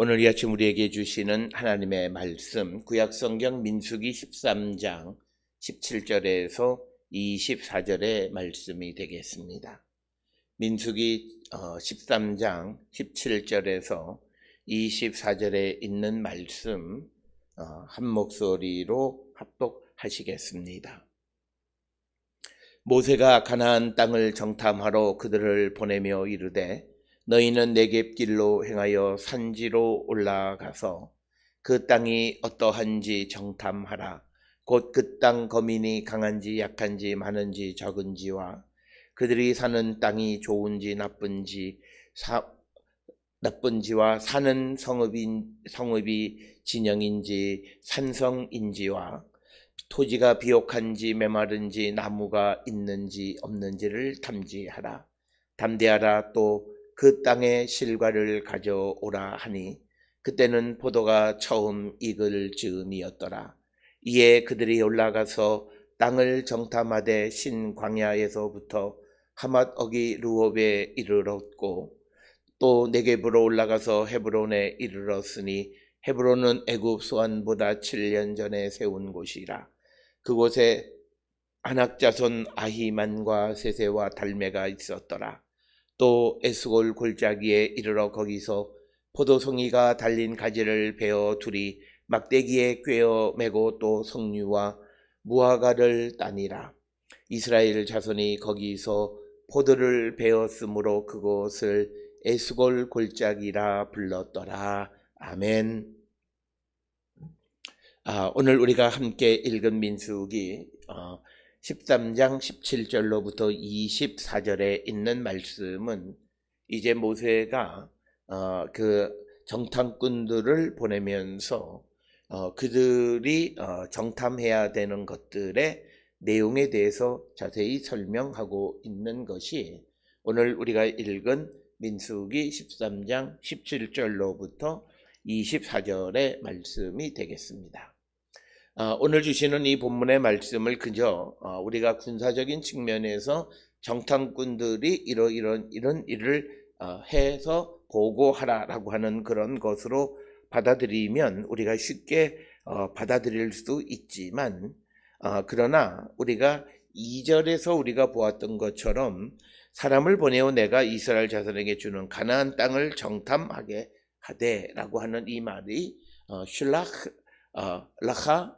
오늘 이 아침 우리에게 주시는 하나님의 말씀, 구약성경 민수기 13장 17절에서 24절의 말씀이 되겠습니다. 민수기 13장 17절에서 24절에 있는 말씀 한 목소리로 합독하시겠습니다. 모세가 가나안 땅을 정탐하러 그들을 보내며 이르되 너희는 네겝길로 행하여 산지로 올라가서 그 땅이 어떠한지 정탐하라. 곧 그 땅 거민이 강한지 약한지 많은지 적은지와 그들이 사는 땅이 좋은지 나쁜지와 사는 성읍이 진영인지 산성인지와 토지가 비옥한지 메마른지 나무가 있는지 없는지를 탐지하라. 담대하라. 또 그 땅의 실과를 가져오라 하니 그때는 포도가 처음 익을 즈음이었더라. 이에 그들이 올라가서 땅을 정탐하되 신광야에서부터 하맛 어기 르홉에 이르렀고 또 네겝으로 올라가서 헤브론에 이르렀으니 헤브론은 애굽 소안보다 7년 전에 세운 곳이라. 그곳에 아낙자손 아히만과 세세와 달메가 있었더라. 또 에스골 골짜기에 이르러 거기서 포도송이가 달린 가지를 베어 둘이 막대기에 꿰어 매고 또 석류와 무화과를 따니라. 이스라엘 자손이 거기서 포도를 베었으므로 그곳을 에스골 골짜기라 불렀더라. 아멘. 오늘 우리가 함께 읽은 민수기 13장 17절로부터 24절에 있는 말씀은 이제 모세가 그 정탐꾼들을 보내면서 그들이 정탐해야 되는 것들의 내용에 대해서 자세히 설명하고 있는 것이 오늘 우리가 읽은 민수기 13장 17절로부터 24절의 말씀이 되겠습니다. 오늘 주시는 이 본문의 말씀을 그저 우리가 군사적인 측면에서 정탐꾼들이 이런 일을 해서 보고하라라고 하는 그런 것으로 받아들이면 우리가 쉽게 받아들일 수 있지만 그러나 우리가 2절에서 우리가 보았던 것처럼 사람을 보내어 내가 이스라엘 자손에게 주는 가나안 땅을 정탐하게 하되라고 하는 이 말이 라하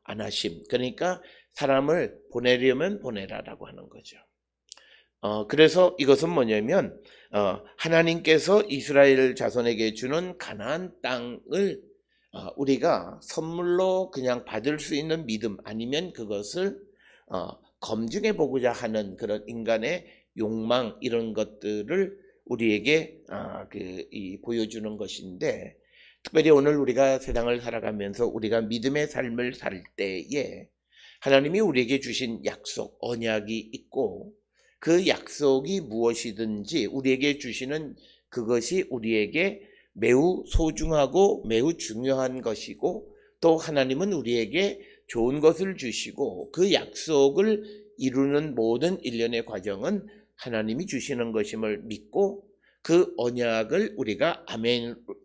아나심, 그러니까 사람을 보내려면 보내라라고 하는 거죠. 그래서 이것은 뭐냐면 하나님께서 이스라엘 자손에게 주는 가나안 땅을 우리가 선물로 그냥 받을 수 있는 믿음 아니면 그것을 검증해 보고자 하는 그런 인간의 욕망 이런 것들을 우리에게 보여주는 것인데, 특별히 오늘 우리가 세상을 살아가면서 우리가 믿음의 삶을 살 때에 하나님이 우리에게 주신 약속, 언약이 있고 그 약속이 무엇이든지 우리에게 주시는 그것이 우리에게 매우 소중하고 매우 중요한 것이고 또 하나님은 우리에게 좋은 것을 주시고 그 약속을 이루는 모든 일련의 과정은 하나님이 주시는 것임을 믿고 그 언약을 우리가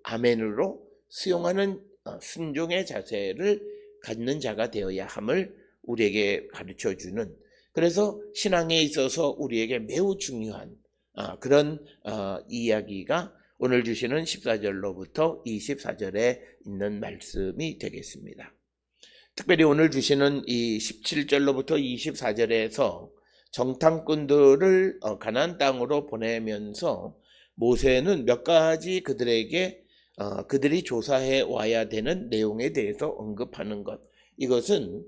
아멘으로 수용하는 순종의 자세를 갖는 자가 되어야 함을 우리에게 가르쳐주는, 그래서 신앙에 있어서 우리에게 매우 중요한 그런 이야기가 오늘 주시는 14절로부터 24절에 있는 말씀이 되겠습니다. 특별히 오늘 주시는 이 17절로부터 24절에서 정탐꾼들을 가나안 땅으로 보내면서 모세는 몇 가지 그들이 조사해 와야 되는 내용에 대해서 언급하는 것, 이것은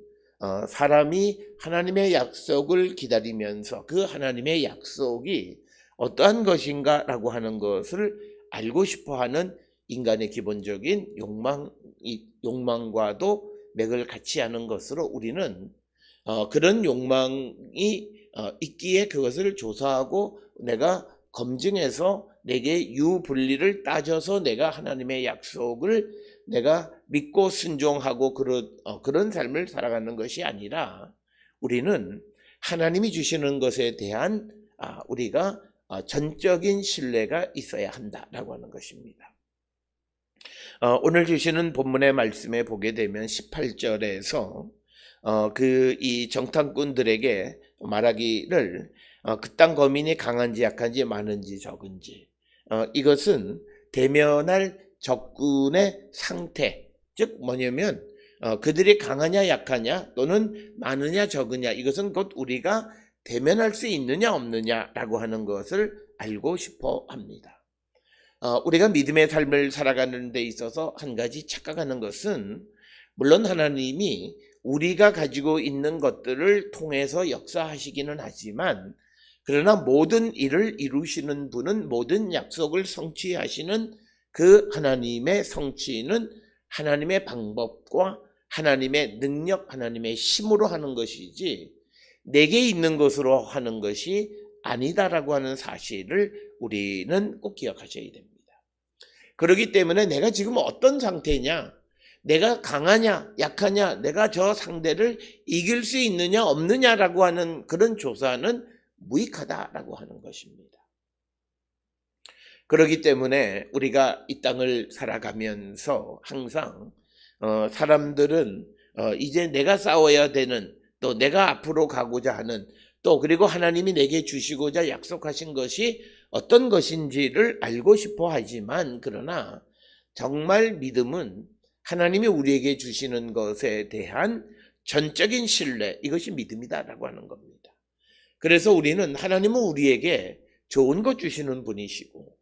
사람이 하나님의 약속을 기다리면서 그 하나님의 약속이 어떠한 것인가 라고 하는 것을 알고 싶어하는 인간의 기본적인 욕망과도 맥을 같이 하는 것으로 우리는 그런 욕망이 있기에 그것을 조사하고 내가 검증해서 내게 유불리를 따져서 내가 하나님의 약속을 내가 믿고 순종하고 그런 삶을 살아가는 것이 아니라 우리는 하나님이 주시는 것에 대한 우리가 전적인 신뢰가 있어야 한다라고 하는 것입니다. 오늘 주시는 본문의 말씀에 보게 되면 18절에서 이 정탐꾼들에게 말하기를 그 땅 거민이 강한지 약한지 많은지 적은지 이것은 대면할 적군의 상태, 즉 뭐냐면 그들이 강하냐 약하냐 또는 많으냐 적으냐, 이것은 곧 우리가 대면할 수 있느냐 없느냐라고 하는 것을 알고 싶어 합니다. 우리가 믿음의 삶을 살아가는 데 있어서 한 가지 착각하는 것은, 물론 하나님이 우리가 가지고 있는 것들을 통해서 역사하시기는 하지만, 그러나 모든 일을 이루시는 분은, 모든 약속을 성취하시는 그 하나님의 성취는 하나님의 방법과 하나님의 능력, 하나님의 힘으로 하는 것이지 내게 있는 것으로 하는 것이 아니다라고 하는 사실을 우리는 꼭 기억하셔야 됩니다. 그렇기 때문에 내가 지금 어떤 상태냐, 내가 강하냐 약하냐, 내가 저 상대를 이길 수 있느냐 없느냐라고 하는 그런 조사는 무익하다라고 하는 것입니다. 그렇기 때문에 우리가 이 땅을 살아가면서 항상 사람들은 이제 내가 싸워야 되는, 또 내가 앞으로 가고자 하는, 또 그리고 하나님이 내게 주시고자 약속하신 것이 어떤 것인지를 알고 싶어 하지만, 그러나 정말 믿음은 하나님이 우리에게 주시는 것에 대한 전적인 신뢰, 이것이 믿음이다라고 하는 겁니다. 그래서 우리는 하나님은 우리에게 좋은 것 주시는 분이시고,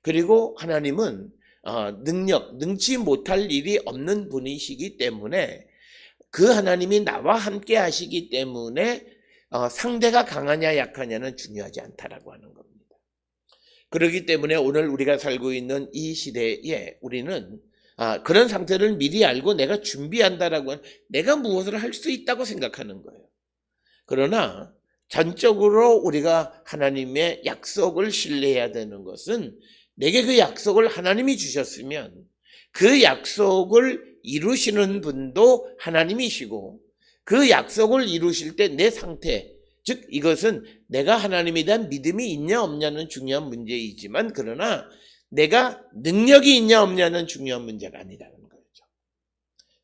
그리고 하나님은 능치 못할 일이 없는 분이시기 때문에 그 하나님이 나와 함께 하시기 때문에 상대가 강하냐 약하냐는 중요하지 않다라고 하는 겁니다. 그렇기 때문에 오늘 우리가 살고 있는 이 시대에 우리는 그런 상태를 미리 알고 내가 준비한다라고 하는, 내가 무엇을 할 수 있다고 생각하는 거예요. 그러나 전적으로 우리가 하나님의 약속을 신뢰해야 되는 것은, 내게 그 약속을 하나님이 주셨으면 그 약속을 이루시는 분도 하나님이시고, 그 약속을 이루실 때 내 상태, 즉 이것은 내가 하나님에 대한 믿음이 있냐 없냐는 중요한 문제이지만, 그러나 내가 능력이 있냐 없냐는 중요한 문제가 아니라는 거죠.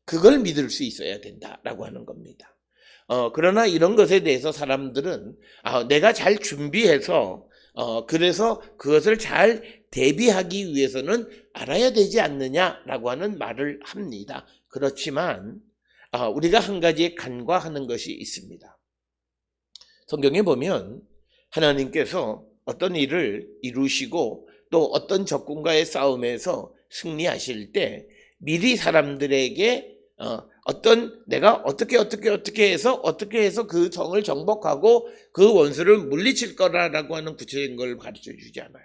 그걸 믿을 수 있어야 된다라고 하는 겁니다. 그러나 이런 것에 대해서 사람들은 내가 잘 준비해서 그래서 그것을 잘 대비하기 위해서는 알아야 되지 않느냐라고 하는 말을 합니다. 그렇지만 우리가 한 가지 간과하는 것이 있습니다. 성경에 보면 하나님께서 어떤 일을 이루시고 또 어떤 적군과의 싸움에서 승리하실 때 미리 사람들에게 내가 어떻게 해서 그 성을 정복하고 그 원수를 물리칠 거라고 하는 구체적인 걸 가르쳐 주지 않아요.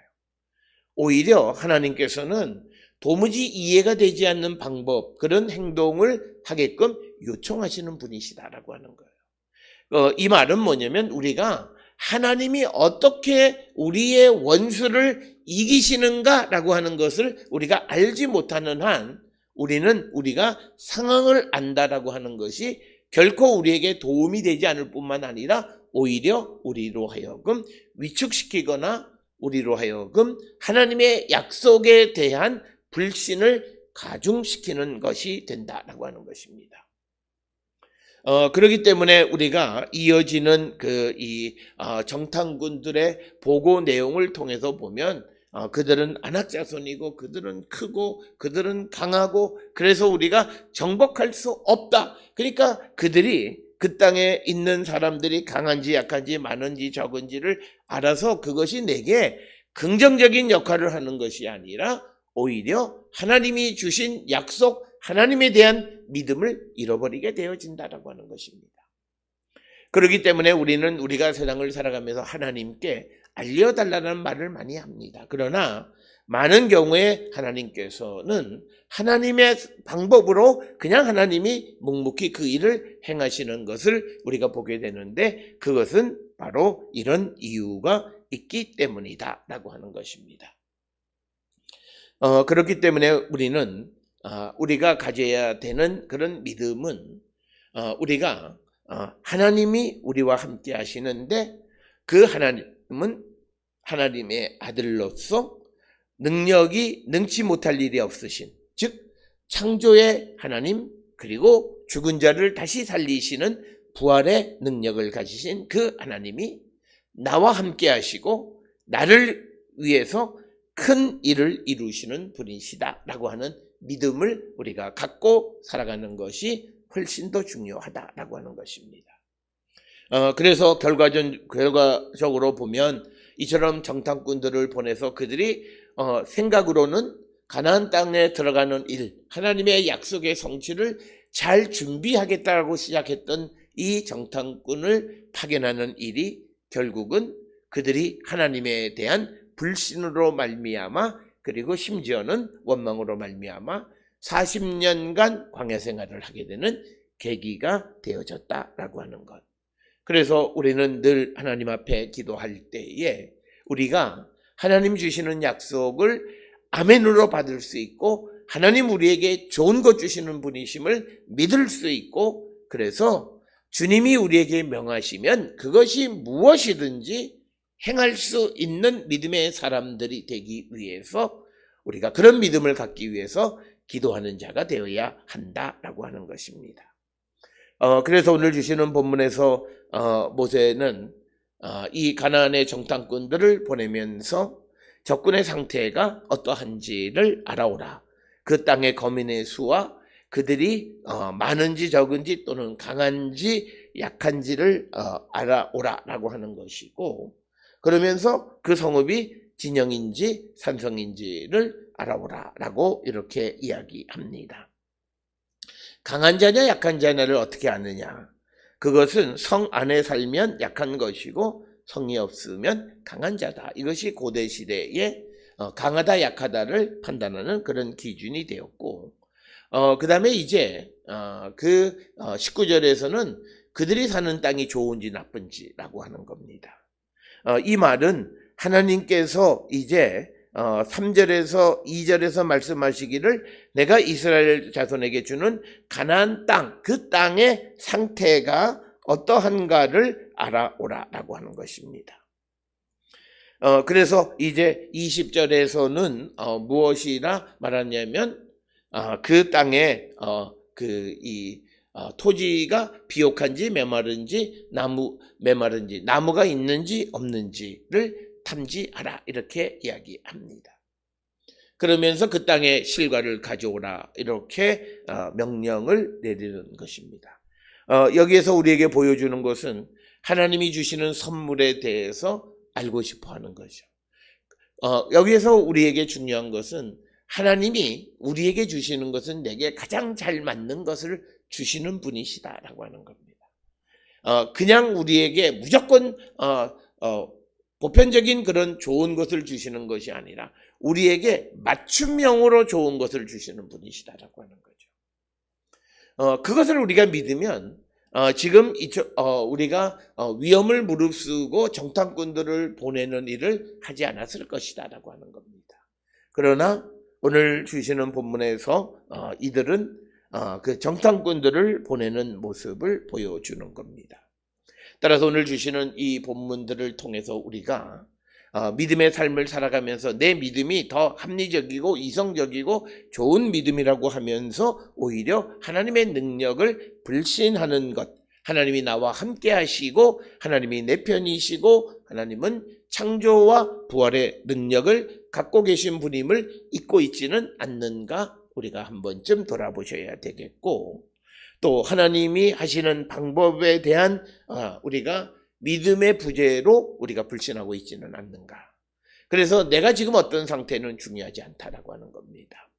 오히려 하나님께서는 도무지 이해가 되지 않는 방법, 그런 행동을 하게끔 요청하시는 분이시다라고 하는 거예요. 이 말은 뭐냐면, 우리가 하나님이 어떻게 우리의 원수를 이기시는가라고 하는 것을 우리가 알지 못하는 한, 우리가 상황을 안다라고 하는 것이 결코 우리에게 도움이 되지 않을 뿐만 아니라 오히려 우리로 하여금 위축시키거나 우리로 하여금 하나님의 약속에 대한 불신을 가중시키는 것이 된다라고 하는 것입니다. 그렇기 때문에 우리가 이어지는 정탐꾼들의 보고 내용을 통해서 보면, 그들은 안악자손이고 그들은 크고 그들은 강하고 그래서 우리가 정복할 수 없다. 그러니까 그들이 그 땅에 있는 사람들이 강한지 약한지 많은지 적은지를 알아서 그것이 내게 긍정적인 역할을 하는 것이 아니라 오히려 하나님이 주신 약속, 하나님에 대한 믿음을 잃어버리게 되어진다라고 하는 것입니다. 그렇기 때문에 우리가 세상을 살아가면서 하나님께 알려달라는 말을 많이 합니다. 그러나 많은 경우에 하나님께서는 하나님의 방법으로 그냥 하나님이 묵묵히 그 일을 행하시는 것을 우리가 보게 되는데, 그것은 바로 이런 이유가 있기 때문이다 라고 하는 것입니다. 그렇기 때문에 우리가 가져야 되는 그런 믿음은, 우리가 하나님이 우리와 함께 하시는데, 그 하나님은 하나님의 아들로서 능치 못할 일이 없으신, 즉 창조의 하나님, 그리고 죽은 자를 다시 살리시는 부활의 능력을 가지신 그 하나님이 나와 함께 하시고 나를 위해서 큰 일을 이루시는 분이시다라고 하는 믿음을 우리가 갖고 살아가는 것이 훨씬 더 중요하다라고 하는 것입니다. 그래서 결과적으로 보면 이처럼 정탐꾼들을 보내서 그들이 생각으로는 가나안 땅에 들어가는 일, 하나님의 약속의 성취를 잘 준비하겠다라고 시작했던 이 정탐꾼을 파견하는 일이 결국은 그들이 하나님에 대한 불신으로 말미암아, 그리고 심지어는 원망으로 말미암아 40년간 광야 생활을 하게 되는 계기가 되어졌다라고 하는 것. 그래서 우리는 늘 하나님 앞에 기도할 때에 우리가 하나님 주시는 약속을 아멘으로 받을 수 있고, 하나님 우리에게 좋은 것 주시는 분이심을 믿을 수 있고, 그래서 주님이 우리에게 명하시면 그것이 무엇이든지 행할 수 있는 믿음의 사람들이 되기 위해서, 우리가 그런 믿음을 갖기 위해서 기도하는 자가 되어야 한다라고 하는 것입니다. 그래서 오늘 주시는 본문에서 모세는 이 가나안의 정탐꾼들을 보내면서 적군의 상태가 어떠한지를 알아오라, 그 땅의 거민의 수와 그들이 많은지 적은지 또는 강한지 약한지를 알아오라라고 하는 것이고, 그러면서 그 성읍이 진영인지 산성인지를 알아오라라고 이렇게 이야기합니다. 강한 자냐 약한 자냐를 어떻게 아느냐? 그것은 성 안에 살면 약한 것이고 성이 없으면 강한 자다. 이것이 고대 시대에 강하다 약하다를 판단하는 그런 기준이 되었고, 그 다음에 이제 19절에서는 그들이 사는 땅이 좋은지 나쁜지라고 하는 겁니다. 이 말은 하나님께서 이제 3절에서 2절에서 말씀하시기를 내가 이스라엘 자손에게 주는 가나안 땅, 그 땅의 상태가 어떠한가를 알아오라라고 하는 것입니다. 그래서 이제 20절에서는 무엇이라 말하냐면 그 땅에 토지가 비옥한지 메마른지 메마른지 나무가 있는지 없는지를 탐지하라, 이렇게 이야기합니다. 그러면서 그 땅에 실과를 가져오라, 이렇게 명령을 내리는 것입니다. 여기에서 우리에게 보여주는 것은 하나님이 주시는 선물에 대해서 알고 싶어 하는 거죠. 여기에서 우리에게 중요한 것은 하나님이 우리에게 주시는 것은 내게 가장 잘 맞는 것을 주시는 분이시다라고 하는 겁니다. 그냥 우리에게 무조건 보편적인 그런 좋은 것을 주시는 것이 아니라 우리에게 맞춤형으로 좋은 것을 주시는 분이시다라고 하는 거죠. 그것을 우리가 믿으면 지금 우리가 위험을 무릅쓰고 정탐꾼들을 보내는 일을 하지 않았을 것이다라고 하는 겁니다. 그러나 오늘 주시는 본문에서 이들은 그 정탐꾼들을 보내는 모습을 보여주는 겁니다. 따라서 오늘 주시는 이 본문들을 통해서 우리가 믿음의 삶을 살아가면서 내 믿음이 더 합리적이고 이성적이고 좋은 믿음이라고 하면서 오히려 하나님의 능력을 불신하는 것, 하나님이 나와 함께 하시고 하나님이 내 편이시고 하나님은 창조와 부활의 능력을 갖고 계신 분임을 잊고 있지는 않는가, 우리가 한 번쯤 돌아보셔야 되겠고, 또 하나님이 하시는 방법에 대한 우리가 믿음의 부재로 우리가 불신하고 있지는 않는가. 그래서 내가 지금 어떤 상태는 중요하지 않다라고 하는 겁니다.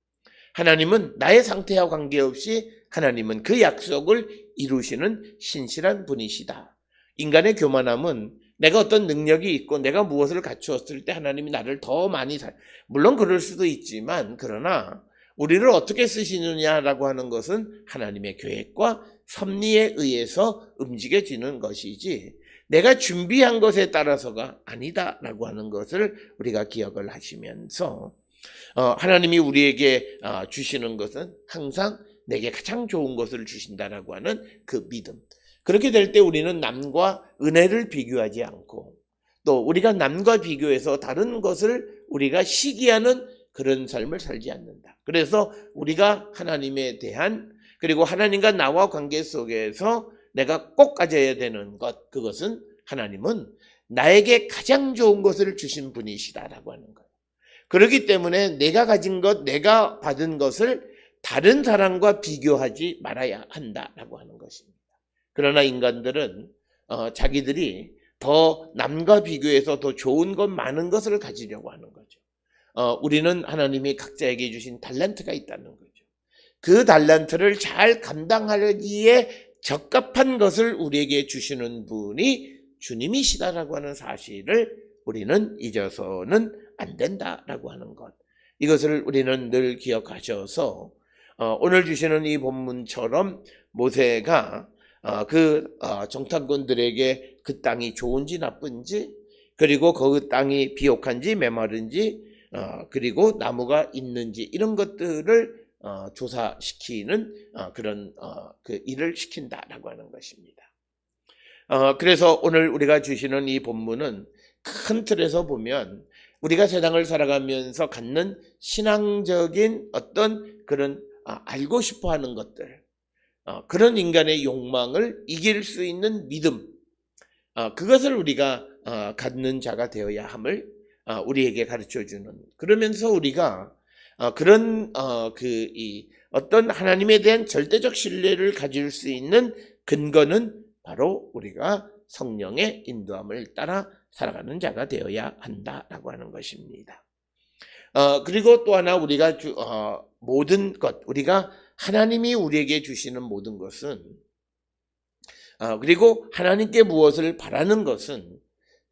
하나님은 나의 상태와 관계없이 하나님은 그 약속을 이루시는 신실한 분이시다. 인간의 교만함은 내가 어떤 능력이 있고 내가 무엇을 갖추었을 때 하나님이 나를 더 많이 물론 그럴 수도 있지만, 그러나 우리를 어떻게 쓰시느냐라고 하는 것은 하나님의 계획과 섭리에 의해서 움직여지는 것이지 내가 준비한 것에 따라서가 아니다라고 하는 것을 우리가 기억을 하시면서 하나님이 우리에게 주시는 것은 항상 내게 가장 좋은 것을 주신다라고 하는 그 믿음. 그렇게 될 때 우리는 남과 은혜를 비교하지 않고 또 우리가 남과 비교해서 다른 것을 우리가 시기하는 그런 삶을 살지 않는다. 그래서 우리가 하나님에 대한, 그리고 하나님과 나와 관계 속에서 내가 꼭 가져야 되는 것, 그것은 하나님은 나에게 가장 좋은 것을 주신 분이시다라고 하는 거예요. 그렇기 때문에 내가 가진 것, 내가 받은 것을 다른 사람과 비교하지 말아야 한다라고 하는 것입니다. 그러나 인간들은 자기들이 더 남과 비교해서 더 좋은 것, 많은 것을 가지려고 하는 거죠. 우리는 하나님이 각자에게 주신 달란트가 있다는 거죠. 그 달란트를 잘 감당하기에 적합한 것을 우리에게 주시는 분이 주님이시다라고 하는 사실을 우리는 잊어서는 안 된다라고 하는 것. 이것을 우리는 늘 기억하셔서 오늘 주시는 이 본문처럼 모세가 정탐꾼들에게 그 땅이 좋은지 나쁜지, 그리고 그 땅이 비옥한지 메마른지, 그리고 나무가 있는지, 이런 것들을 조사시키는 그런 그 일을 시킨다라고 하는 것입니다. 그래서 오늘 우리가 주시는 이 본문은 큰 틀에서 보면 우리가 세상을 살아가면서 갖는 신앙적인 어떤 그런 알고 싶어 하는 것들, 그런 인간의 욕망을 이길 수 있는 믿음, 그것을 우리가 갖는 자가 되어야 함을 우리에게 가르쳐주는, 그러면서 우리가 그런 어떤 하나님에 대한 절대적 신뢰를 가질 수 있는 근거는 바로 우리가 성령의 인도함을 따라 살아가는 자가 되어야 한다라고 하는 것입니다. 그리고 또 하나 우리가 모든 것, 우리가 하나님이 우리에게 주시는 모든 것은, 그리고 하나님께 무엇을 바라는 것은,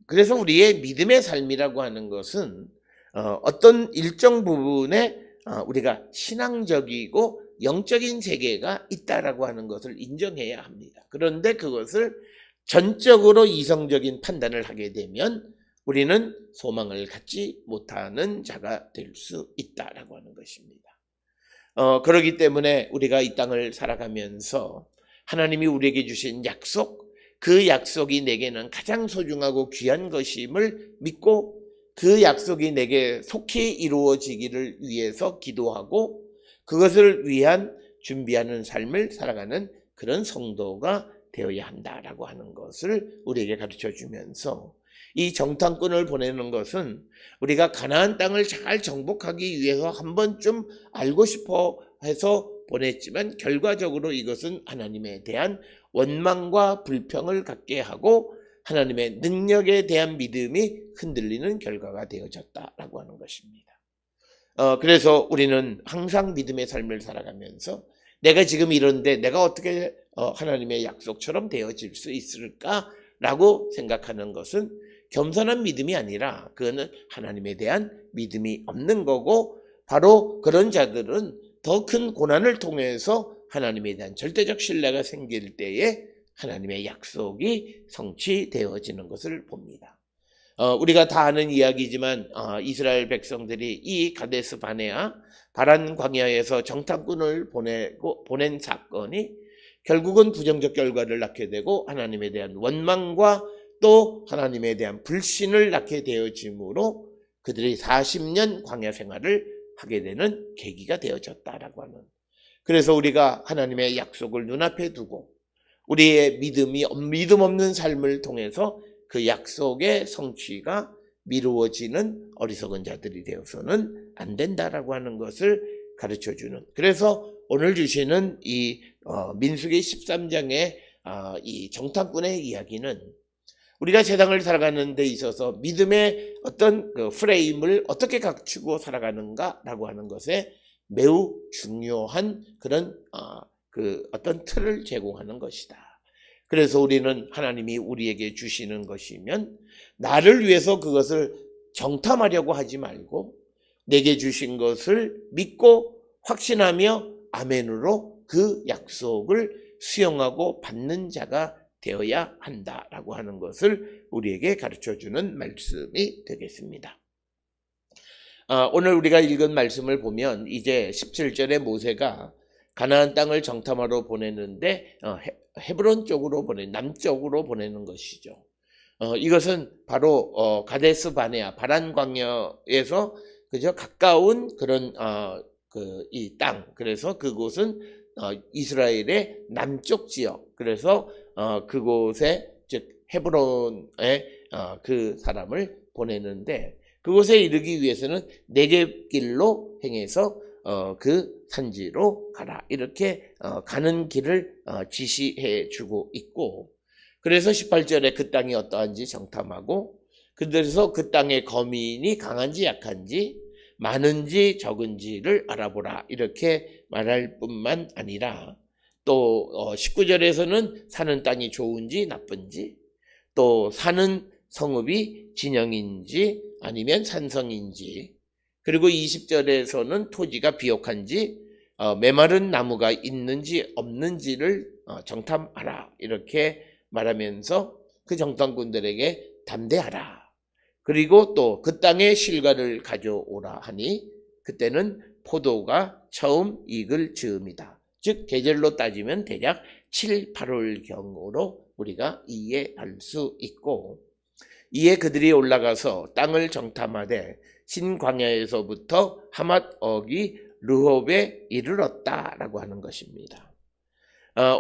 그래서 우리의 믿음의 삶이라고 하는 것은 어떤 일정 부분에 우리가 신앙적이고 영적인 세계가 있다라고 하는 것을 인정해야 합니다. 그런데 그것을 전적으로 이성적인 판단을 하게 되면 우리는 소망을 갖지 못하는 자가 될 수 있다라고 하는 것입니다. 그렇기 때문에 우리가 이 땅을 살아가면서 하나님이 우리에게 주신 약속, 그 약속이 내게는 가장 소중하고 귀한 것임을 믿고 그 약속이 내게 속히 이루어지기를 위해서 기도하고 그것을 위한 준비하는 삶을 살아가는 그런 성도가 되어야 한다라고 하는 것을 우리에게 가르쳐 주면서, 이 정탐꾼을 보내는 것은 우리가 가나안 땅을 잘 정복하기 위해서 한 번쯤 알고 싶어 해서 보냈지만 결과적으로 이것은 하나님에 대한 원망과 불평을 갖게 하고 하나님의 능력에 대한 믿음이 흔들리는 결과가 되어졌다라고 하는 것입니다. 그래서 우리는 항상 믿음의 삶을 살아가면서 내가 지금 이런데 내가 어떻게 하나님의 약속처럼 되어질 수 있을까라고 생각하는 것은 겸손한 믿음이 아니라 그거는 하나님에 대한 믿음이 없는 거고, 바로 그런 자들은 더 큰 고난을 통해서 하나님에 대한 절대적 신뢰가 생길 때에 하나님의 약속이 성취되어지는 것을 봅니다. 우리가 다 아는 이야기지만 이스라엘 백성들이 이 가데스 바네아 바란 광야에서 정탐꾼을 보낸 사건이 결국은 부정적 결과를 낳게 되고 하나님에 대한 원망과 또 하나님에 대한 불신을 낳게 되어지므로 그들이 40년 광야 생활을 하게 되는 계기가 되어졌다라고 하는. 그래서 우리가 하나님의 약속을 눈앞에 두고 우리의 믿음 없는 삶을 통해서 그 약속의 성취가 미루어지는 어리석은 자들이 되어서는 안 된다라고 하는 것을 가르쳐주는, 그래서 오늘 주시는 이 민수기 13장의 이 정탐꾼의 이야기는 우리가 세상을 살아가는 데 있어서 믿음의 어떤 그 프레임을 어떻게 갖추고 살아가는가라고 하는 것에 매우 중요한 그런 어떤 틀을 제공하는 것이다. 그래서 우리는 하나님이 우리에게 주시는 것이면 나를 위해서 그것을 정탐하려고 하지 말고 내게 주신 것을 믿고 확신하며 아멘으로 그 약속을 수용하고 받는 자가 되어야 한다라고 하는 것을 우리에게 가르쳐주는 말씀이 되겠습니다. 오늘 우리가 읽은 말씀을 보면 이제 17절에 모세가 가나안 땅을 정탐하러 보내는데 헤브론 쪽으로 남쪽으로 보내는 것이죠. 이것은 바로 가데스 바네아 바란 광야에서 그저 가까운 그런 이 땅. 그래서 그곳은 이스라엘의 남쪽 지역. 그래서 그곳에 즉 헤브론에 그 사람을 보내는데 그곳에 이르기 위해서는 네겝길로 행해서 그 산지로 가라. 이렇게 가는 길을 지시해 주고 있고 그래서 18절에 그 땅이 어떠한지 정탐하고 그래서 그 땅의 거민이 강한지 약한지 많은지 적은지를 알아보라. 이렇게 말할 뿐만 아니라 또 19절에서는 사는 땅이 좋은지 나쁜지 또 사는 성읍이 진영인지 아니면 산성인지 그리고 20절에서는 토지가 비옥한지 메마른 나무가 있는지 없는지를 정탐하라. 이렇게 말하면서 그 정탐꾼들에게 담대하라. 그리고 또 그 땅에 실과를 가져오라 하니 그때는 포도가 처음 익을 즈음이다. 즉 계절로 따지면 대략 7, 8월경으로 우리가 이해할 수 있고 이에 그들이 올라가서 땅을 정탐하되 신광야에서부터 하맛억이 르홉에 이르렀다라고 하는 것입니다.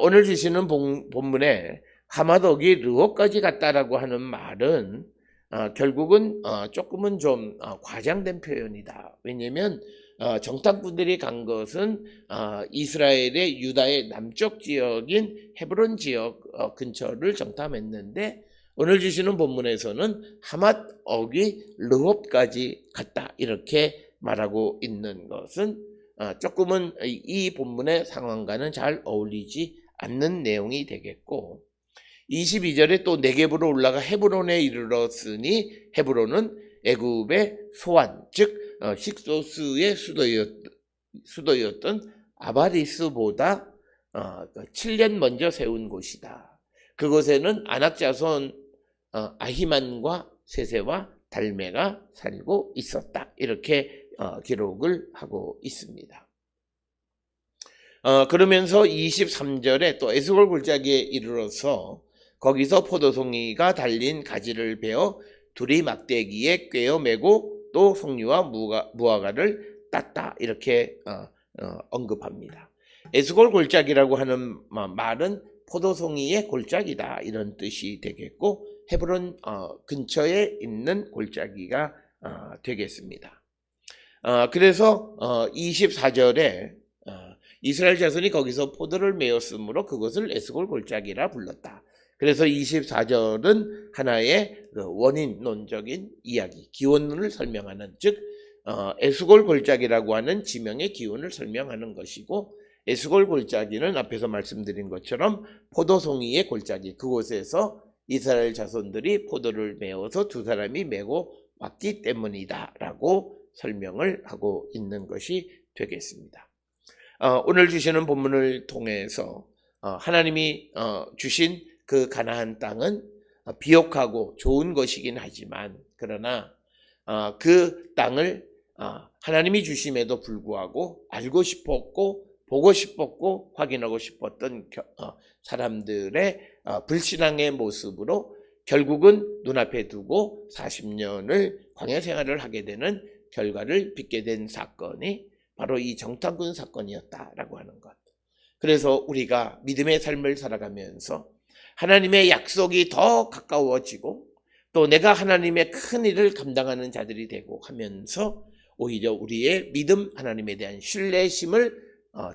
오늘 주시는 본문에 하맛억이 르홉까지 갔다라고 하는 말은 결국은 조금은 좀 과장된 표현이다. 왜냐하면 정탐꾼들이 간 것은 이스라엘의 유다의 남쪽 지역인 헤브론 지역 근처를 정탐했는데 오늘 주시는 본문에서는 하맛억이 르홉까지 갔다. 이렇게 말하고 있는 것은 조금은 이 본문의 상황과는 잘 어울리지 않는 내용이 되겠고 22절에 또 네겝으로 올라가 헤브론에 이르렀으니 헤브론은 애굽의 소환 즉 식소스의 수도였던 아바리스보다 7년 먼저 세운 곳이다. 그곳에는 아낙 자손 아히만과 세세와 달메가 살고 있었다. 이렇게 기록을 하고 있습니다. 그러면서 23절에 또 에스골 골짜기에 이르러서 거기서 포도송이가 달린 가지를 베어 둘이 막대기에 꿰어 매고 또 송유와 무화과를 땄다. 이렇게 언급합니다. 에스골 골짜기라고 하는 말은 포도송이의 골짜기다. 이런 뜻이 되겠고 헤브론 근처에 있는 골짜기가 되겠습니다. 그래서 24절에 이스라엘 자손이 거기서 포도를 메었으므로 그것을 에스골 골짜기라 불렀다. 그래서 24절은 하나의 원인론적인 이야기, 기원을 설명하는 즉 에스골 골짜기라고 하는 지명의 기원을 설명하는 것이고 에스골 골짜기는 앞에서 말씀드린 것처럼 포도송이의 골짜기 그곳에서 이스라엘 자손들이 포도를 메어서 두 사람이 메고 왔기 때문이다 라고 설명을 하고 있는 것이 되겠습니다. 오늘 주시는 본문을 통해서 하나님이 주신 그 가나안 땅은 비옥하고 좋은 것이긴 하지만 그러나 그 땅을 하나님이 주심에도 불구하고 알고 싶었고 보고 싶었고 확인하고 싶었던 사람들의 불신앙의 모습으로 결국은 눈앞에 두고 40년을 광야 생활을 하게 되는 결과를 빚게 된 사건이 바로 이 정탐꾼 사건이었다라고 하는 것. 그래서 우리가 믿음의 삶을 살아가면서 하나님의 약속이 더 가까워지고 또 내가 하나님의 큰 일을 감당하는 자들이 되고 하면서 오히려 우리의 믿음 하나님에 대한 신뢰심을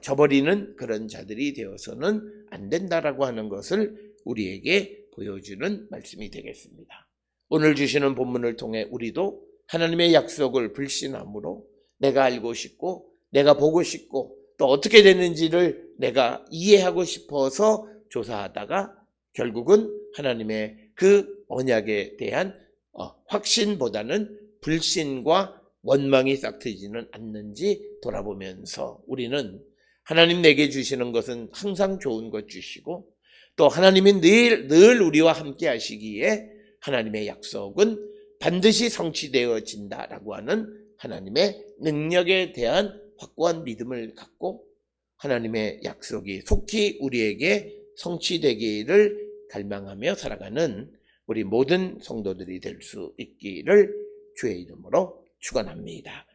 저버리는 그런 자들이 되어서는 안 된다라고 하는 것을 우리에게 보여주는 말씀이 되겠습니다. 오늘 주시는 본문을 통해 우리도 하나님의 약속을 불신함으로 내가 알고 싶고 내가 보고 싶고 또 어떻게 되는지를 내가 이해하고 싶어서 조사하다가 결국은 하나님의 그 언약에 대한 확신보다는 불신과 원망이 싹트지는 않는지 돌아보면서 우리는 하나님 내게 주시는 것은 항상 좋은 것 주시고 또 하나님이 늘 우리와 함께 하시기에 하나님의 약속은 반드시 성취되어진다라고 하는 하나님의 능력에 대한 확고한 믿음을 갖고 하나님의 약속이 속히 우리에게 성취되기를 갈망하며 살아가는 우리 모든 성도들이 될 수 있기를 주의 이름으로 축원합니다.